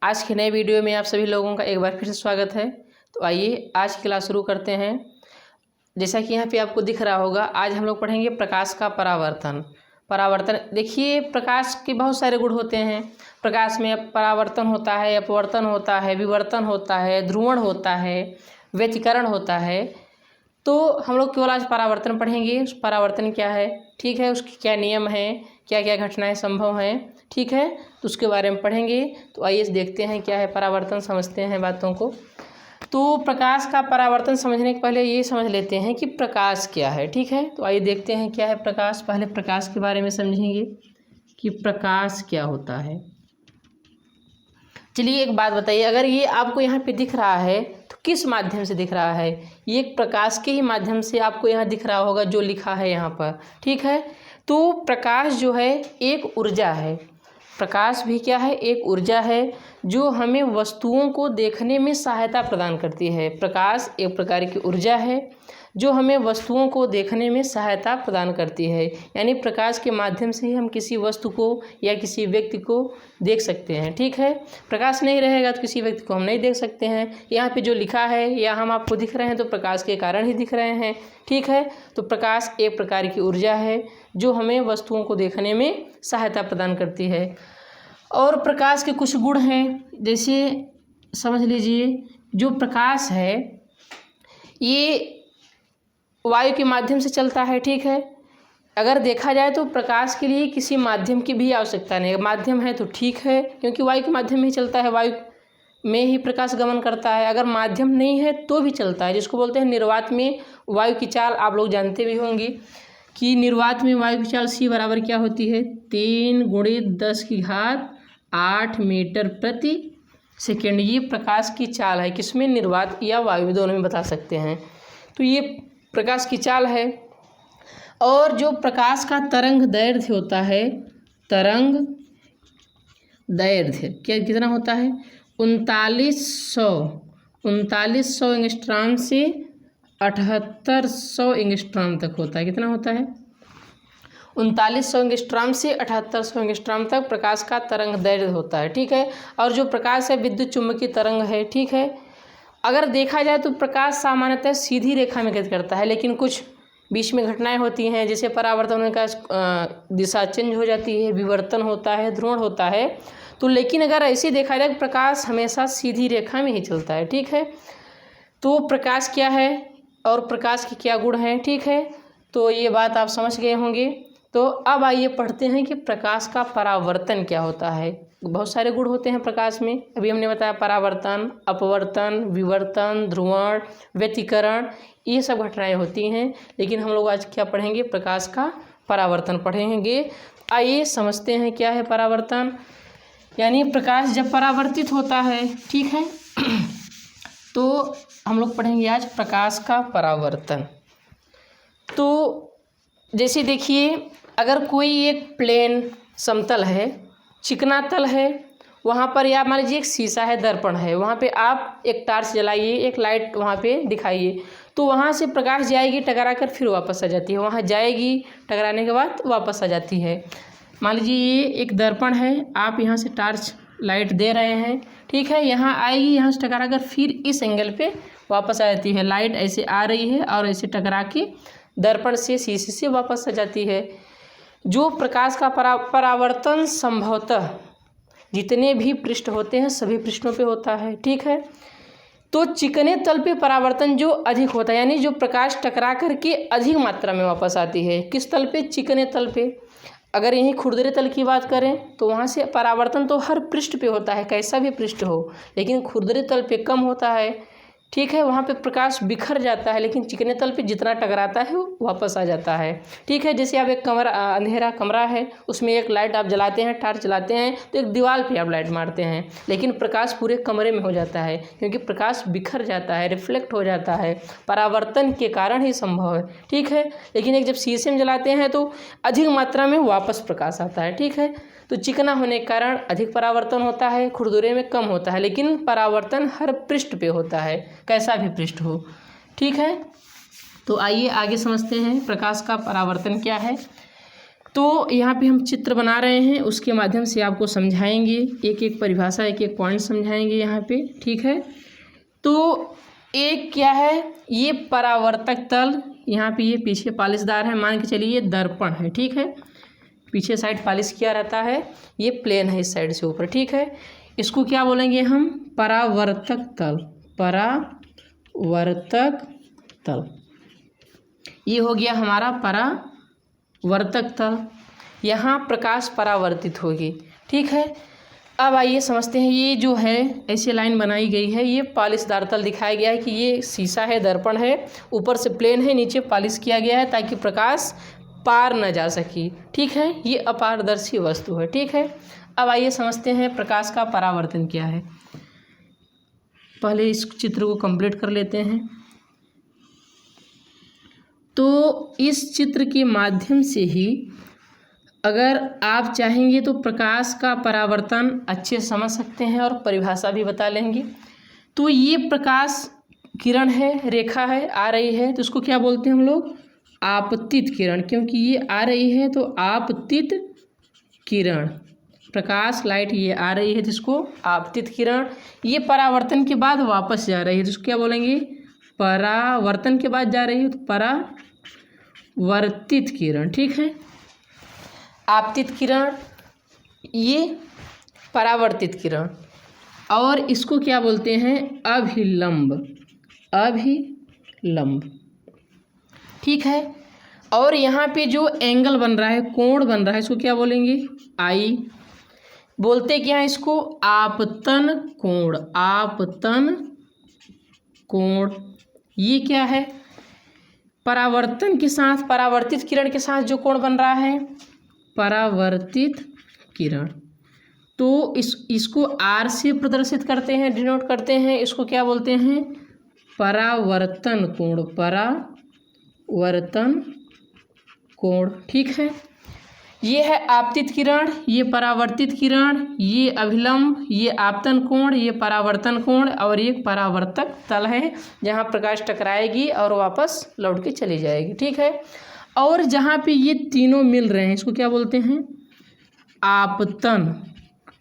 आज के नए वीडियो में आप सभी लोगों का एक बार फिर से स्वागत है। तो आइए आज की क्लास शुरू करते हैं। जैसा कि यहाँ पे आपको दिख रहा होगा, आज हम लोग पढ़ेंगे प्रकाश का परावर्तन। देखिए, प्रकाश के बहुत सारे गुण होते हैं। प्रकाश में परावर्तन होता है, अपवर्तन होता है, विवर्तन होता है, ध्रुवण होता है, व्यतिकरण होता है। तो हम लोग केवल आज परावर्तन पढ़ेंगे। परावर्तन क्या है, ठीक है, उसके क्या नियम हैं, क्या क्या घटनाएं संभव हैं, ठीक है, तो उसके बारे में पढ़ेंगे। तो आइए देखते हैं क्या है परावर्तन, समझते हैं बातों को। तो प्रकाश का परावर्तन समझने के पहले ये समझ लेते हैं कि प्रकाश क्या है, ठीक है। तो आइए देखते हैं क्या है प्रकाश। पहले प्रकाश के बारे में समझेंगे कि प्रकाश क्या होता है। चलिए एक बात बताइए, अगर ये आपको यहाँ पे दिख रहा है तो किस माध्यम से दिख रहा है? ये प्रकाश के ही माध्यम से आपको यहाँ दिख रहा होगा जो लिखा है यहाँ पर, ठीक है। तो प्रकाश जो है एक ऊर्जा है। प्रकाश भी क्या है, एक ऊर्जा है जो हमें वस्तुओं को देखने में सहायता प्रदान करती है। प्रकाश एक प्रकार की ऊर्जा है जो हमें वस्तुओं को देखने में सहायता प्रदान करती है। यानी प्रकाश के माध्यम से ही हम किसी वस्तु को या किसी व्यक्ति को देख सकते हैं, ठीक है। प्रकाश नहीं रहेगा तो किसी व्यक्ति को हम नहीं देख सकते हैं। यहाँ पे जो लिखा है या हम आपको दिख रहे हैं तो प्रकाश के कारण ही दिख रहे हैं, ठीक है। तो प्रकाश एक प्रकार की ऊर्जा है जो हमें वस्तुओं को देखने में सहायता प्रदान करती है। और प्रकाश के कुछ गुण हैं, जैसे समझ लीजिए, जो प्रकाश है ये वायु के माध्यम से चलता है, ठीक है। अगर देखा जाए तो प्रकाश के लिए किसी माध्यम की भी आवश्यकता नहीं है। माध्यम है तो ठीक है, क्योंकि वायु के माध्यम में ही चलता है, वायु में ही प्रकाश गमन करता है। अगर माध्यम नहीं है तो भी चलता है, जिसको बोलते हैं निर्वात में वायु की चाल। आप लोग जानते भी होंगे कि निर्वात में वायु की चाल C बराबर क्या होती है, 3 × 10⁸ मीटर प्रति सेकेंड। ये प्रकाश की चाल है, किसमें, निर्वात या वायु, दोनों में बता सकते हैं। तो ये प्रकाश की चाल है। और जो प्रकाश का तरंग दैर्ध्य होता है, तरंग दैर्ध्य क्या कितना होता है, 3900 एंगस्ट्रॉम से 7800 एंगस्ट्रॉम तक होता है। कितना होता है, 3900 एंगस्ट्रॉम से 7800 एंगस्ट्रॉम तक प्रकाश का तरंग दैर्ध्य होता है, ठीक है। और जो प्रकाश है विद्युत चुम्बकीय तरंग है, ठीक है। अगर देखा जाए तो प्रकाश सामान्यतः सीधी रेखा में गति करता है, लेकिन कुछ बीच में घटनाएं होती हैं, जैसे परावर्तन होने का दिशा चेंज हो जाती है, विवर्तन होता है, ध्रुवण होता है। तो लेकिन अगर ऐसे देखा जाए प्रकाश हमेशा सीधी रेखा में ही चलता है, ठीक है। तो प्रकाश क्या है और प्रकाश के क्या गुण हैं, ठीक है। तो ये बात आप समझ गए होंगे। तो अब आइए पढ़ते हैं कि प्रकाश का परावर्तन क्या होता है। बहुत सारे गुण होते हैं प्रकाश में, अभी हमने बताया परावर्तन, अपवर्तन, विवर्तन, ध्रुवण, व्यतिकरण, ये सब घटनाएं होती हैं। लेकिन हम लोग आज क्या पढ़ेंगे, प्रकाश का परावर्तन पढ़ेंगे। आइए समझते हैं क्या है परावर्तन। यानी प्रकाश जब परावर्तित होता है, ठीक है, तो हम लोग पढ़ेंगे आज प्रकाश का परावर्तन। तो जैसे देखिए, अगर कोई एक प्लेन समतल है, चिकना तल है, वहाँ पर या मान लीजिए एक शीशा है, दर्पण है, वहाँ पे आप एक टार्च जलाइए, एक लाइट वहाँ पे दिखाइए, तो वहाँ से प्रकाश जाएगी, टकरा कर फिर वापस आ जाती है। वहाँ जाएगी, टकराने के बाद वापस आ जाती है। मान लीजिए ये एक दर्पण है, आप यहाँ से टार्च लाइट दे रहे हैं, ठीक है, यहाँ आएगी, यहाँ से टकरा कर फिर इस एंगल पे वापस आ जाती है। लाइट ऐसे आ रही है और ऐसे टकरा के दर्पण से, शीशे से वापस आ जाती है। जो प्रकाश का परावर्तन संभवतः जितने भी पृष्ठ होते हैं सभी पृष्ठों पे होता है, ठीक है। तो चिकने तल पे परावर्तन जो अधिक होता है, यानी जो प्रकाश टकरा करके अधिक मात्रा में वापस आती है, किस तल पे, चिकने तल पे। अगर यहीं खुरदरे तल की बात करें तो वहाँ से परावर्तन तो हर पृष्ठ पे होता है, कैसा भी पृष्ठ हो, लेकिन खुरदरे तल पे कम होता है, ठीक है। वहाँ पे प्रकाश बिखर जाता है, लेकिन चिकने तल पे जितना टकराता है वो वापस आ जाता है, ठीक है। जैसे आप एक कमरा, अंधेरा कमरा है, उसमें एक लाइट आप जलाते हैं, टार्च जलाते हैं, तो एक दीवार पे आप लाइट मारते हैं, लेकिन प्रकाश पूरे कमरे में हो जाता है, क्योंकि प्रकाश बिखर जाता है, रिफ्लेक्ट हो जाता है, परावर्तन के कारण ही संभव है, ठीक है। लेकिन एक जब शीशे में जलाते हैं तो अधिक मात्रा में वापस प्रकाश आता है, ठीक है। तो चिकना होने के कारण अधिक परावर्तन होता है, खुरदुरे में कम होता है, लेकिन परावर्तन हर पृष्ठ पे होता है, कैसा भी पृष्ठ हो, ठीक है। तो आइए आगे समझते हैं प्रकाश का परावर्तन क्या है। तो यहाँ पे हम चित्र बना रहे हैं, उसके माध्यम से आपको समझाएंगे, एक एक परिभाषा, एक एक पॉइंट समझाएंगे यहाँ पे, ठीक है। तो एक क्या है, ये परावर्तक तल, यहाँ पे ये पीछे पालिशदार है, मान के चलिए ये दर्पण है, ठीक है। पीछे साइड पालिश किया रहता है, ये प्लेन है इस साइड से ऊपर, ठीक है। इसको क्या बोलेंगे हम, परावर्तक तल, परावर्तक तल। ये हो गया हमारा परावर्तक तल, यहाँ प्रकाश परावर्तित होगी, ठीक है। अब आइए समझते हैं, ये जो है ऐसी लाइन बनाई गई है, ये पालिशदार तल दिखाया गया है कि ये शीशा है, दर्पण है, ऊपर से प्लेन है, नीचे पालिश किया गया है ताकि प्रकाश पार न जा सके, ठीक है। ये अपारदर्शी वस्तु है, ठीक है। अब आइए समझते हैं प्रकाश का परावर्तन क्या है। पहले इस चित्र को कंप्लीट कर लेते हैं। तो इस चित्र के माध्यम से ही अगर आप चाहेंगे तो प्रकाश का परावर्तन अच्छे से समझ सकते हैं और परिभाषा भी बता लेंगे। तो ये प्रकाश किरण है, रेखा है, आ रही है, तो इसको क्या बोलते हैं हम लोग, आपतित किरण, क्योंकि ये आ रही है तो आपतित किरण, प्रकाश लाइट ये आ रही है जिसको आपतित किरण। ये परावर्तन के बाद वापस जा रही है, जिसको क्या बोलेंगे, परावर्तन के बाद जा रही है तो परावर्तित किरण, ठीक है। आपतित किरण, ये परावर्तित किरण, और इसको क्या बोलते हैं, अभिलंब, अभिलंब, ठीक है। और यहाँ पे जो एंगल बन रहा है, कोण बन रहा है, इसको क्या बोलेंगे, आई। बोलते क्या है इसको, आपतन कोण, आपतन कोण। ये क्या है, परावर्तन के साथ, परावर्तित किरण के साथ जो कोण बन रहा है, परावर्तित किरण। तो इसको आर से प्रदर्शित करते हैं, डिनोट करते हैं, इसको क्या बोलते हैं, परावर्तन कोण, परावर्तन कोण, ठीक है। ये है आपतित किरण, ये परावर्तित किरण, ये अभिलंब, ये आपतन कोण, ये परावर्तन कोण, और ये परावर्तक तल है जहाँ प्रकाश टकराएगी और वापस लौट के चली जाएगी, ठीक है। और जहाँ पे ये तीनों मिल रहे हैं, इसको क्या बोलते हैं, आपतन,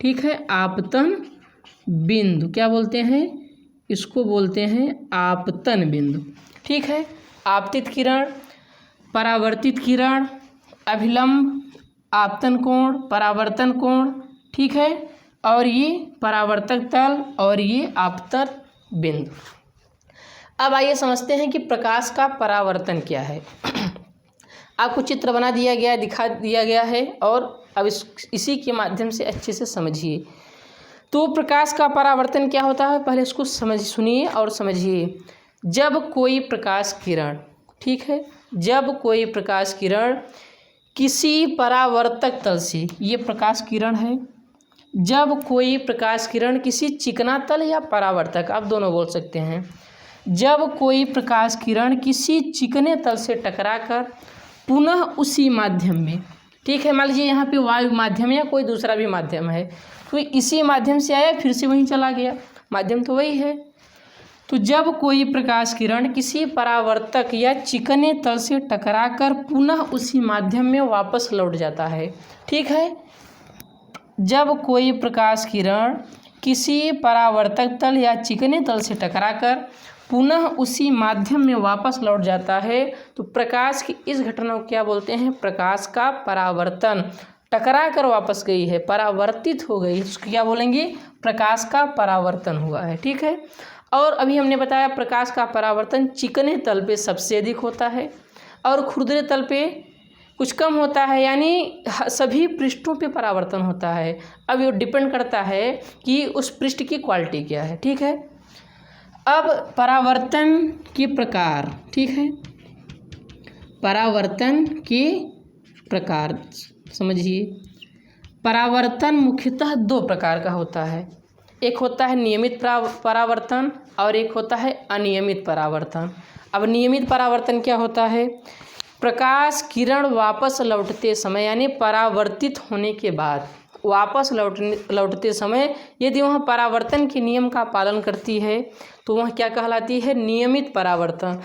ठीक है, आपतन बिंदु, क्या बोलते हैं, इसको बोलते हैं आपतन बिंदु, ठीक है। आपतित किरण, परावर्तित किरण, अभिलंब, आपतन कोण, परावर्तन कोण, ठीक है। और ये परावर्तक तल और ये आपतन बिंदु। अब आइए समझते हैं कि प्रकाश का परावर्तन क्या है। आपको चित्र बना दिया गया, दिखा दिया गया है, और अब इसी के माध्यम से अच्छे से समझिए। तो प्रकाश का परावर्तन क्या होता है, पहले इसको सुनिए और समझिए। जब कोई प्रकाश किरण, ठीक है, जब कोई प्रकाश किरण किसी परावर्तक तल से, ये प्रकाश किरण है, जब कोई प्रकाश किरण किसी चिकना तल या परावर्तक, आप दोनों बोल सकते हैं, जब कोई प्रकाश किरण किसी चिकने तल से टकराकर पुनः उसी माध्यम में, ठीक है, मान लीजिए यहाँ पे वायु माध्यम या कोई दूसरा भी माध्यम है, तो इसी माध्यम से आया फिर से वहीं चला गया, माध्यम तो वही है। तो जब कोई प्रकाश किरण किसी परावर्तक या चिकने तल से टकराकर पुनः उसी माध्यम में वापस लौट जाता है, ठीक है। जब कोई प्रकाश किरण किसी परावर्तक तल या चिकने तल से टकराकर पुनः उसी माध्यम में वापस लौट जाता है, तो प्रकाश की इस घटना को क्या बोलते हैं, प्रकाश का परावर्तन। टकरा कर वापस गई है, परावर्तित हो गई, उसको क्या बोलेंगे, प्रकाश का परावर्तन हुआ है, ठीक है। और अभी हमने बताया प्रकाश का परावर्तन चिकने तल पे सबसे अधिक होता है और खुरदरे तल पे कुछ कम होता है, यानी सभी पृष्ठों पे परावर्तन होता है। अब ये डिपेंड करता है कि उस पृष्ठ की क्वालिटी क्या है, ठीक है। अब परावर्तन के प्रकार, ठीक है, परावर्तन के प्रकार समझिए। परावर्तन मुख्यतः दो प्रकार का होता है, एक होता है नियमित परावर्तन और एक होता है अनियमित परावर्तन। अब नियमित परावर्तन क्या होता है, प्रकाश किरण वापस लौटते समय, यानी परावर्तित होने के बाद वापस लौटते समय यदि वह परावर्तन के नियम का पालन करती है तो वह क्या कहलाती है, नियमित परावर्तन।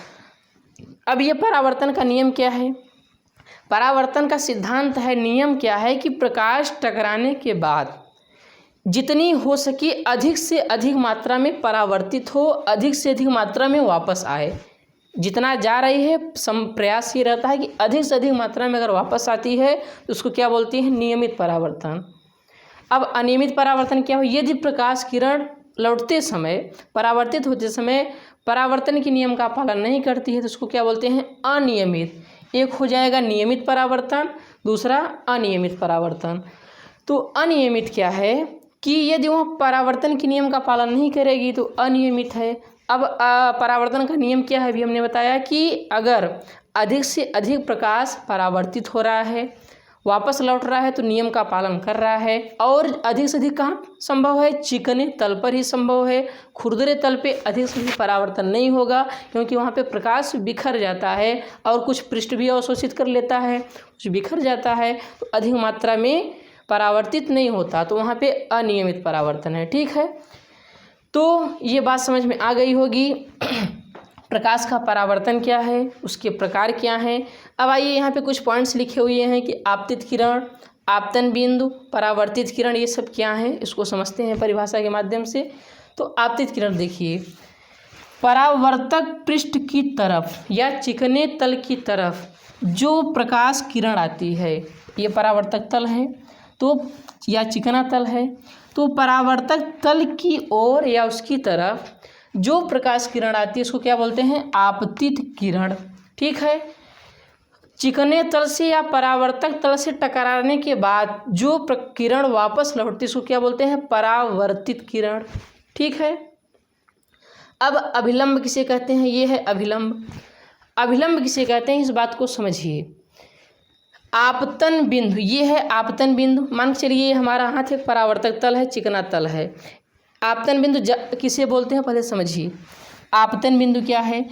अब ये परावर्तन का नियम क्या है, परावर्तन का सिद्धांत है, नियम क्या है कि प्रकाश टकराने के बाद जितनी हो सके अधिक से अधिक मात्रा में परावर्तित हो, अधिक से अधिक मात्रा में वापस आए। जितना जा रही है प्रयास ये रहता है कि अधिक से अधिक मात्रा में अगर वापस आती है तो उसको क्या बोलते हैं, नियमित परावर्तन। अब अनियमित परावर्तन क्या हो, यदि प्रकाश किरण लौटते समय, परावर्तित होते समय परावर्तन के नियम का पालन नहीं करती है तो उसको क्या बोलते हैं, अनियमित। एक हो जाएगा नियमित परावर्तन, दूसरा अनियमित परावर्तन। तो अनियमित क्या है कि यदि वह परावर्तन के नियम का पालन नहीं करेगी तो अनियमित है। अब परावर्तन का नियम क्या है, अभी हमने बताया कि अगर अधिक से अधिक प्रकाश परावर्तित हो रहा है, वापस लौट रहा है तो नियम का पालन कर रहा है। और अधिक से अधिक कहाँ संभव है, चिकने तल पर ही संभव है। खुरदरे तल पे अधिक से अधिक परावर्तन नहीं होगा, क्योंकि वहाँ पे प्रकाश बिखर जाता है और कुछ पृष्ठ भी अवशोषित कर लेता है, कुछ बिखर जाता है, तो अधिक मात्रा में परावर्तित नहीं होता, तो वहाँ पे अनियमित परावर्तन है। ठीक है, तो ये बात समझ में आ गई होगी। प्रकाश का परावर्तन क्या है, उसके प्रकार क्या हैं। अब आइए यहाँ पे कुछ पॉइंट्स लिखे हुए हैं कि आपतित किरण, आपतन बिंदु, परावर्तित किरण, ये सब क्या हैं, इसको समझते हैं परिभाषा के माध्यम से। तो आपतित किरण देखिए, परावर्तक पृष्ठ की तरफ या चिकने तल की तरफ जो प्रकाश किरण आती है, ये परावर्तक तल है तो या चिकना तल है, तो परावर्तक तल की ओर या उसकी तरफ जो प्रकाश किरण आती है उसको क्या बोलते हैं, आपतित किरण। ठीक है, चिकने तल से या परावर्तक तल से टकराने के बाद जो किरण वापस लौटती है उसको क्या बोलते हैं, परावर्तित किरण। ठीक है, अब अभिलंब किसे कहते हैं, ये है अभिलंब। अभिलंब किसे कहते हैं, इस बात को समझिए। आपतन बिंदु, ये है आपतन बिंदु, मान के चलिए हमारा हाथ एक परावर्तक तल है, चिकना तल है। आपतन बिंदु किसे बोलते हैं पहले समझिए। आपतन बिंदु क्या है,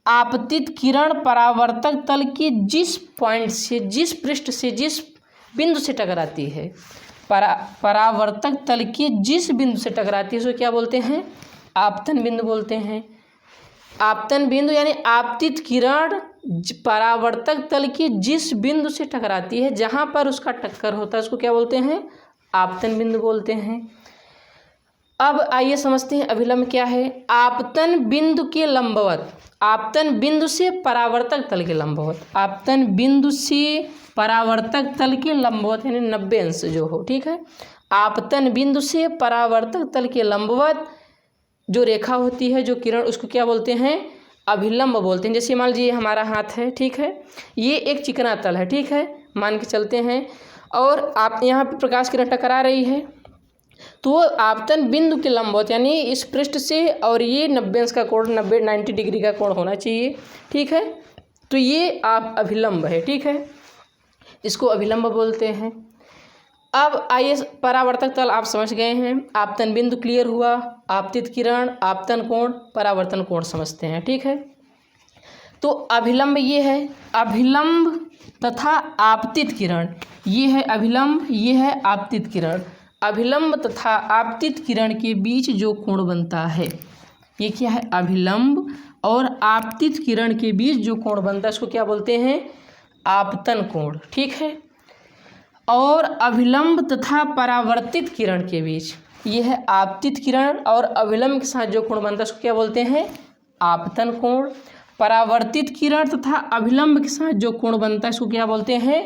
आपतित किरण परावर्तक तल के जिस पॉइंट से, जिस पृष्ठ से, जिस बिंदु से टकराती है, परावर्तक तल के जिस बिंदु से टकराती है उसको क्या बोलते हैं, आपतन बिंदु बोलते हैं। आपतन बिंदु यानी आपतित किरण परावर्तक तल के जिस बिंदु से टकराती है, जहाँ पर उसका टक्कर होता है उसको क्या बोलते हैं, आपतन बिंदु बोलते हैं। अब आइए समझते हैं अभिलंब क्या है। आपतन बिंदु के लंबवत, आपतन बिंदु से परावर्तक तल के लंबवत, आपतन बिंदु से परावर्तक तल के लंबवत यानी 90 अंश जो हो। ठीक है, आपतन बिंदु से परावर्तक तल के लंबवत जो रेखा होती है, जो किरण, उसको क्या बोलते हैं, अभिलंब बोलते हैं। जैसे मान लीजिए हमारा हाथ है, ठीक है, ये एक चिकना तल है, ठीक है, मान के चलते हैं, और आप यहाँ पे प्रकाश किरण टकरा रही है, तो आपतन बिंदु के लंबवत यानी इस पृष्ठ से और ये 90 अंश का कोण, 90 डिग्री का कोण होना चाहिए। ठीक है, तो ये आप अभिलंब है। ठीक है, इसको अभिलंब बोलते हैं। अब आइए परावर्तक तल आप समझ गए हैं, आपतन बिंदु क्लियर हुआ, आपतित किरण, आपतन कोण, परावर्तन कोण समझते हैं। ठीक है, तो अभिलंब ये है, अभिलंब तथा आपतित किरण, ये है अभिलंब, ये है आपतित किरण। अभिलंब तथा आपतित किरण के बीच जो कोण बनता है, ये क्या है, अभिलंब और आपतित किरण के बीच जो कोण बनता है उसको क्या बोलते हैं, आपतन कोण। ठीक है, और अभिलंब तथा परावर्तित किरण के बीच, ये है आपतित किरण और अभिलंब के साथ जो कोण बनता है उसको क्या बोलते हैं, आपतन कोण। परावर्तित किरण तथा अभिलंब के साथ जो कोण बनता है इसको क्या बोलते हैं,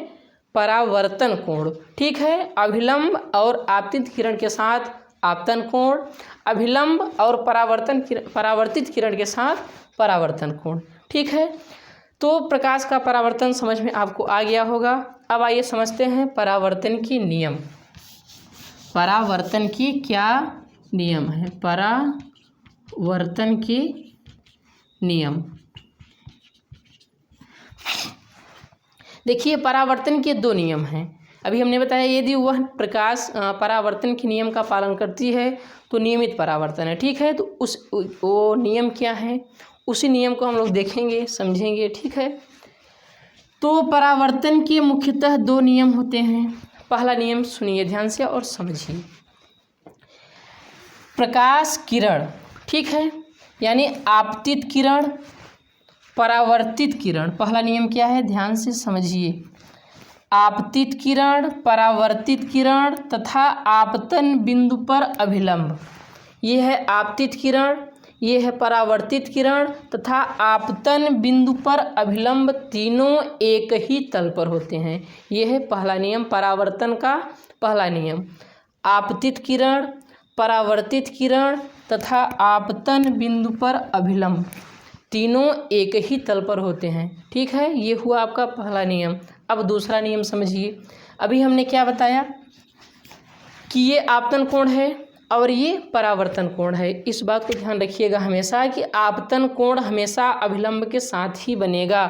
परावर्तन कोण। ठीक है, अभिलंब और आपतित किरण के साथ आपतन कोण, अभिलंब और परावर्तित किरण के साथ परावर्तन कोण। ठीक है, तो प्रकाश का परावर्तन समझ में आपको आ गया होगा। अब आइए समझते हैं परावर्तन की नियम। परावर्तन की क्या नियम है, परावर्तन के नियम। देखिए, परावर्तन के 2 नियम हैं। अभी हमने बताया यदि वह प्रकाश परावर्तन के नियम का पालन करती है तो नियमित परावर्तन है। ठीक है, तो वो नियम क्या है, उसी नियम को हम लोग देखेंगे, समझेंगे। ठीक है, तो परावर्तन के मुख्यतः 2 नियम होते हैं। पहला नियम सुनिए ध्यान से और समझिए। प्रकाश किरण, ठीक है, यानी आपतित किरण, परावर्तित किरण। पहला नियम क्या है, ध्यान से समझिए। आपतित किरण, परावर्तित किरण तथा आपतन बिंदु पर अभिलंब। ये है आपतित किरण, ये है परावर्तित किरण तथा आपतन बिंदु पर अभिलंब, तीनों एक ही तल पर होते हैं। ये है पहला नियम परावर्तन का पहला नियम। आपतित किरण, परावर्तित किरण तथा आपतन बिंदु पर अभिलंब, तीनों एक ही तल पर होते हैं। ठीक है, ये हुआ आपका पहला नियम। अब दूसरा नियम समझिए। अभी हमने क्या बताया कि ये आपतन कोण है और ये परावर्तन कोण है। इस बात को ध्यान रखिएगा हमेशा कि आपतन कोण हमेशा अभिलंब के साथ ही बनेगा।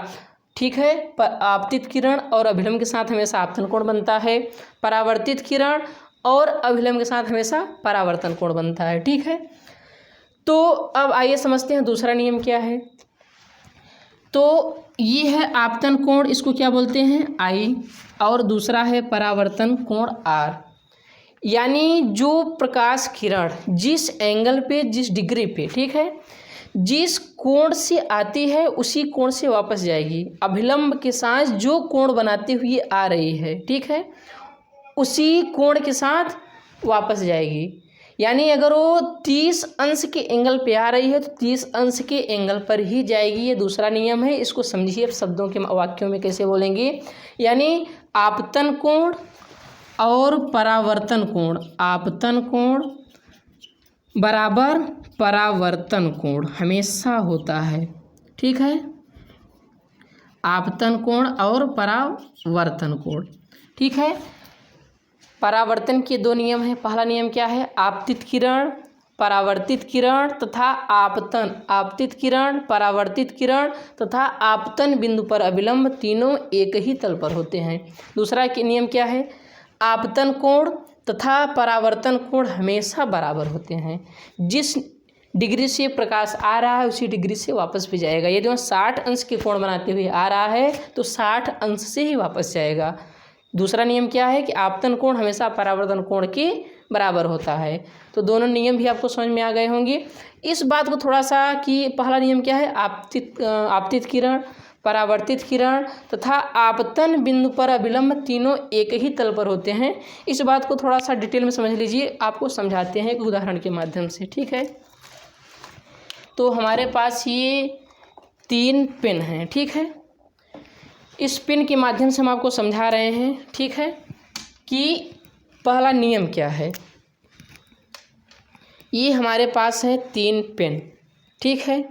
ठीक है, आपतित किरण और अभिलंब के साथ हमेशा आपतन कोण बनता है, परावर्तित किरण और अभिलंब के साथ हमेशा परावर्तन कोण बनता है। ठीक है, तो अब आइए समझते हैं दूसरा नियम क्या है। तो ये है आपतन कोण, इसको क्या बोलते हैं आई, और दूसरा है परावर्तन कोण आर। यानी जो प्रकाश किरण जिस एंगल पे, जिस डिग्री पे, ठीक है, जिस कोण से आती है उसी कोण से वापस जाएगी। अभिलंब के साथ जो कोण बनाती हुई आ रही है, ठीक है, उसी कोण के साथ वापस जाएगी। यानी अगर वो 30 अंश के एंगल पे आ रही है तो 30 अंश के एंगल पर ही जाएगी। ये दूसरा नियम है, इसको समझिए शब्दों के वाक्यों में कैसे बोलेंगे। यानी आपतन कोण और परावर्तन कोण, आपतन कोण बराबर परावर्तन कोण हमेशा होता है। ठीक है, आपतन कोण और परावर्तन कोण। ठीक है, परावर्तन के दो नियम हैं। पहला नियम क्या है, आपतित किरण, परावर्तित किरण तथा आपतन, आपतित किरण, परावर्तित किरण तथा आपतन बिंदु पर अभिलंब, तीनों एक ही तल पर होते हैं। दूसरा नियम क्या है, आपतन कोण तथा परावर्तन कोण हमेशा बराबर होते हैं। जिस डिग्री से प्रकाश आ रहा है उसी डिग्री से वापस भी जाएगा। यदि वह 60 अंश के कोण बनाते हुए आ रहा है तो 60 अंश से ही वापस जाएगा। दूसरा नियम क्या है कि आपतन कोण हमेशा परावर्तन कोण के बराबर होता है। तो दोनों नियम भी आपको समझ में आ गए होंगे। इस बात को थोड़ा सा कि पहला नियम क्या है, आपतित किरण, परावर्तित किरण तथा आपतन बिंदु पर अभिलंब, तीनों एक ही तल पर होते हैं। इस बात को थोड़ा सा डिटेल में समझ लीजिए, आपको समझाते हैं एक उदाहरण के माध्यम से। ठीक है, तो हमारे पास ये 3 पेन हैं। ठीक है, इस पेन के माध्यम से हम आपको समझा रहे हैं, ठीक है, कि पहला नियम क्या है। ये हमारे पास है 3 पेन। ठीक है,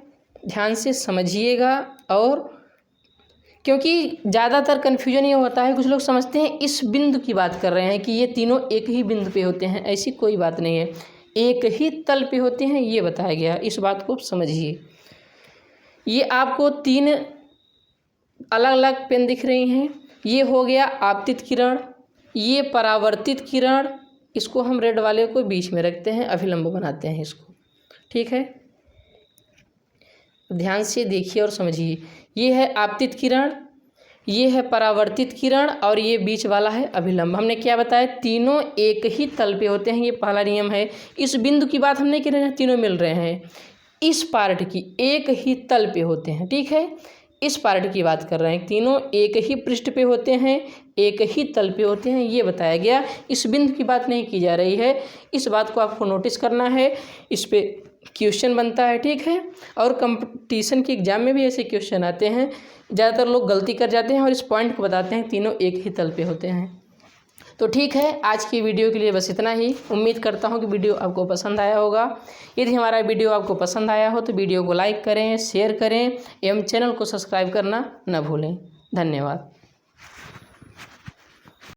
ध्यान से समझिएगा, और क्योंकि ज़्यादातर कन्फ्यूजन ये होता है, कुछ लोग समझते हैं इस बिंदु की बात कर रहे हैं कि ये तीनों एक ही बिंदु पे होते हैं। ऐसी कोई बात नहीं है, एक ही तल पे होते हैं, ये बताया गया। इस बात को समझिए। ये आपको 3 अलग अलग पेन दिख रही हैं। ये हो गया आपतित किरण, ये परावर्तित किरण, इसको हम रेड वाले को बीच में रखते हैं, अभिलंब बनाते हैं इसको। ठीक है, ध्यान से देखिए और समझिए। ये है आपतित किरण, ये है परावर्तित किरण और ये बीच वाला है अभिलंब। हमने क्या बताया, तीनों एक ही तल पे होते हैं, ये पहला नियम है। इस बिंदु की बात हम नहीं कर रहे हैं, तीनों मिल रहे हैं, इस पार्ट की एक ही तल पे होते हैं। ठीक है, इस पार्ट की बात कर रहे हैं, तीनों एक ही पृष्ठ पे होते हैं, एक ही तल पे होते हैं, ये बताया गया। इस बिंदु की बात नहीं की जा रही है, इस बात को आपको नोटिस करना है। इस पे क्वेश्चन बनता है। ठीक है, और कंपटीशन के एग्जाम में भी ऐसे क्वेश्चन आते हैं। ज़्यादातर लोग गलती कर जाते हैं और इस पॉइंट को बताते हैं, तीनों एक ही तल पे होते हैं। तो ठीक है, आज की वीडियो के लिए बस इतना ही। उम्मीद करता हूँ कि वीडियो आपको पसंद आया होगा। यदि हमारा वीडियो आपको पसंद आया हो तो वीडियो को लाइक करें, शेयर करें एवं चैनल को सब्सक्राइब करना न भूलें। धन्यवाद।